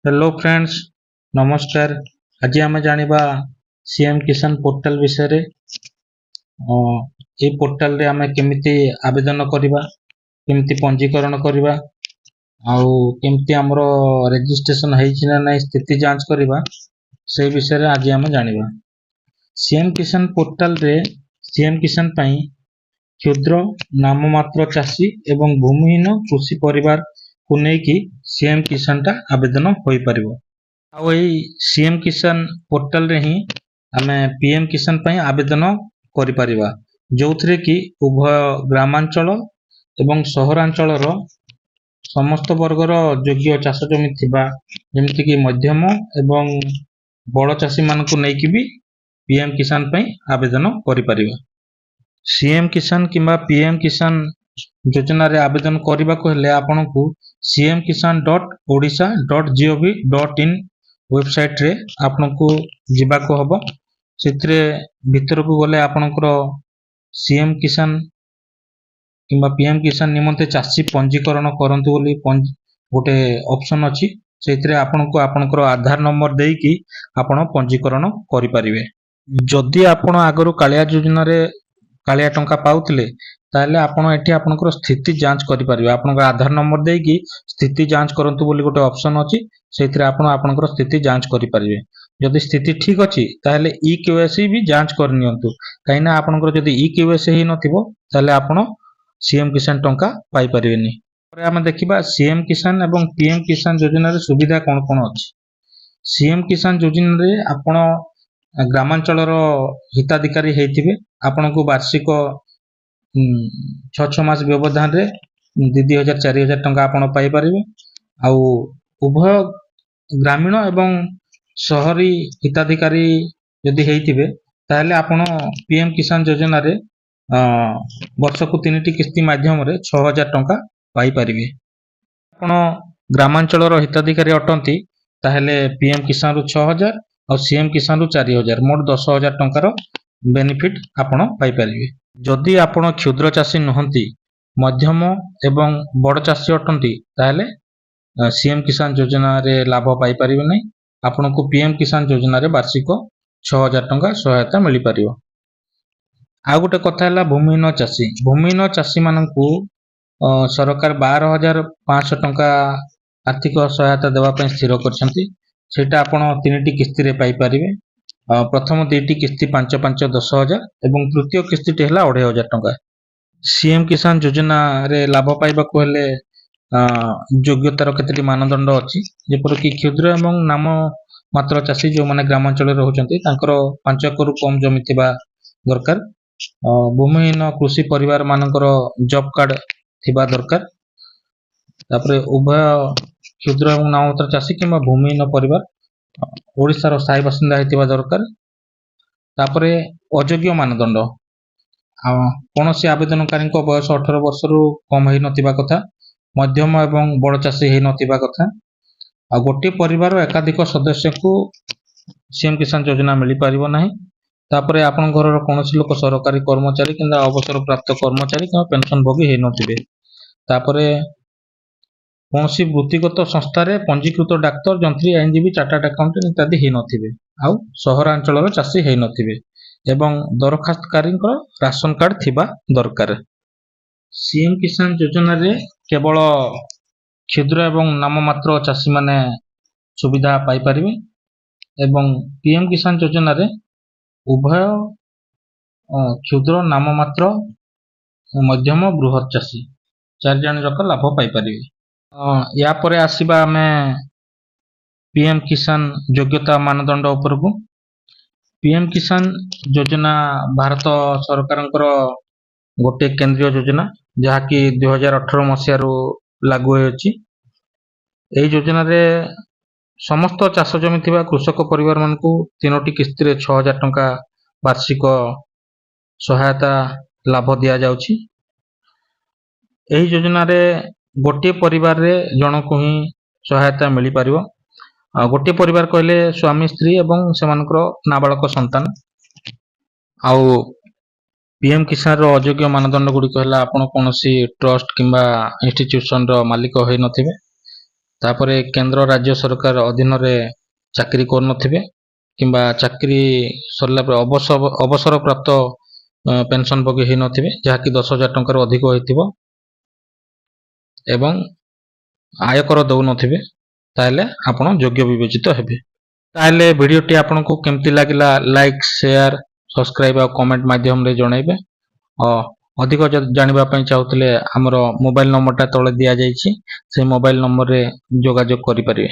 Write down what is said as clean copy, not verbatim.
Hello friends, नमस्कार। आज आम जानिबा सीएम किसान पोर्टल विषय रे। ये पोर्टल रे आमे केमिति आवेदन करिबा, केमिति पंजीकरण करिबा, आउ केमिति हमरो रजिस्ट्रेशन हेछि ना नै स्थिति जांच करिबा, से विषय रे आज आमे जानिबा। सीएम किसान पोर्टल रे सीएम किसान पई क्षुद्र नाममात्र चाषी एवं भूमिहीन कृषि परिवार को नेकी सीएम किसान टा आवेदन होई परिबो। आउ एई सीएम किसान पोर्टल रे ही आमे पीएम किसान पई आवेदन करि परिबा, जोथरे कि उभय ग्रामांचल एवं सहरांचल समस्त वर्गर योग्य चाष जमी थिबा, जेमिति कि मध्यम एवं बड़ चाषी मानकु नेकी भी पीएम किसान पई आवेदन करि परिबा। सीएम किसान किंबा पीएम किसान योजना रे आवेदन करने को हेले आपनकु cmkisan.odisha.gov.in वेबसाइट रे आपनकु जिबाको हबो। सित्रे भीतर को गले आपनकर सीएम किसान किंबा पीएम किसान निमंते चाषी पंजीकरण करंतु बोली गोटे ऑप्शन अछि। सेतिरे आपनकु आपनकर आधार नंबर देकी आपण पंजीकरण करि परिबे। जदि आपण आगरु कालिया योजना रे कालिया टंका पाउथिले ताले आपण एठी आपनकर स्थिति जांच करि परिबे। आपनकर आधार नंबर देकी स्थिति जांच करंतु बोली गोटे ऑप्शन अछि। सेतिरे आपण आपनकर स्थिति जांच करि परिबे। जदि स्थिति ठीक अछि ताले ई केवाईसी भी जांच कर नियंतु, काइना आपनकर जदि ई केवाईसी हे नथिबो ताले आपण सीएम किसान टंका पाई परिबेनी। परे हम देखिबा सीएम किसान एवं पीएम किसान योजना रे सुविधा कोन कोन अछि। सीएम किसान योजना रे आपण ग्रामांचल हिताधिकारी हेथिबे। आपनको वार्षिक 6 मास व्यवधान रे 2000 4000 टंका आपण पाई परिबे। आउ उभय ग्रामीण एवं शहरी हिताधिकारी यदि हेथिबे ताले आपण पीएम किसान योजना रे वर्ष को 3टी किस्ती माध्यम रे 6000 टंका पाई परिबे। आपण ग्रामांचल हिताधिकारी अटंती ताहेले पीएम किसान रु 6000 और सीएम किसान रु 4000 मोट 10000 टंकार बेनिफिट आपण पाई परिबे। जदि आपण क्षुद्र चाषी नहंती, मध्यम एवं बड़ चाषी अटंती ताहेले सीएम किसान योजना रे लाभ पाई परिबे नै। आपनको पीएम किसान योजना रे वार्षिक 6000 टंका सहायता मिली परिबो। आ गोटे कथा हला भूमिहीन चाषी माननकु सरकार 12500 टंका आर्थिक सहायता देवा पय स्थिर करछंती। सेटा आपण 3टी किस्ती रे पाई परिबे। प्रथम 2टी किस्ती 5 10,000 एवं तृतीय किस्ती टे हला 2500 टंका। सीएम किसान योजना रे लाभ पाइबा को हेले योग्यतार केतेटी मानदंड अछि, जेपर कि क्षुद्र एवं नाम मात्र चाषी जो माने ग्रामांचल रे रहउचंती तांकर 5 एकड़ कम जमी थिबा दरकार। भूमिहीन कृषि परिवार मानकर जॉब कार्ड थिबा दरकार। तापरे उभय क्षुद्र एवं नाम मात्र चाषी किंबा भूमिहीन परिवार ओडिसा रो स्थायी बासिंदा हेतिबा दरकार। तापरे अयोग्य मानदंड कौनसी आवेदनकारी बयस 18 वर्ष रु कम हेई नथिबा कथा, मध्यम एवं बड़ चाषी हेई नथिबा कथा। आ गोटे परिवार एकाधिक सदस्य को सीएम किसान योजना मिली परिबो नाही। तापरे आपन घरर कौनसी लोक सरकारी कर्मचारी किंबा अवसर प्राप्त कर्मचारी किंबा पेंशन भोगी हेई नथिबे। तापरे कौनसी वृत्तिगत संस्था रे पंजीकृत डाक्टर, जंत्री, आईनजीवी, चार्टर्ड अकाउंटेंट इत्यादि हेई नथिबे। आउ सहरांचल चाषी हेई नथिबे एवं दरखास्तकारी राशन कार्ड थिबा दरकार। सीएम किसान योजना रे केवल क्षुद्र एवं नाममात्र चाषी माने सुविधा पाई परिबे एवं पीएम किसान योजना रे उभय क्षुद्र नाममात्र मध्यम बृहत चाषी 4 जण जक लाभ पाई परिबे। या परे आसीबा हमें पीएम किसान योग्यता मानदंड उपरकू। पीएम किसान योजना भारत सरकारंकर गोटे केंद्रीय योजना जहाँकि 2018 मसीह लागू होइछि। एही योजना रे समस्त चाष जमी थिबा कृषक परिवार मानकु 3टी किस्ती रे 6000 टंका वार्षिक सहायता लाभ दिया जाउछि। एही योजना रे गोटे परिवार रे जनकु ही सहायता मिली परिबो। गोटे परिवार कहले स्वामी स्त्री एवं सेमानकर नाबालक संतान। आउ पीएम किसान रो अयोग्य मानदंड गुडी कहला आपण कोनोसी ट्रस्ट किंबा इंस्टीट्यूशन रो मालिक होई नथिबे। ତାପରେ କେନ୍ଦ୍ର ରାଜ୍ୟ ସରକାର ଅଧୀନରେ ଚାକିରି କରୁନଥିବେ କିମ୍ବା ଚାକିରି ସରିଲା ପରେ ଅବସରପ୍ରାପ୍ତ ପେନସନ ଭୋଗୀ ହେଇନଥିବେ, ଯାହାକି 10,000 ଟଙ୍କାରୁ ଅଧିକ ହୋଇଥିବ ଏବଂ ଆୟକର ଦେଉନଥିବେ, ତାହେଲେ ଆପଣ ଯୋଗ୍ୟ ବିବେଚିତ ହେବେ। ତାହେଲେ ଭିଡ଼ିଓଟି ଆପଣଙ୍କୁ କେମିତି ଲାଗିଲା ଲାଇକ୍, ସେୟାର, ସବସ୍କ୍ରାଇବ୍ ଆଉ କମେଣ୍ଟ ମାଧ୍ୟମରେ ଜଣାଇବେ। ଅଧିକ ଜାଣିବା ପାଇଁ ଚାହୁଁଥିଲେ ଆମର ମୋବାଇଲ ନମ୍ବରଟା ତଳେ ଦିଆଯାଇଛି, ସେହି ମୋବାଇଲ ନମ୍ବରରେ ଯୋଗାଯୋଗ କରିପାରିବେ।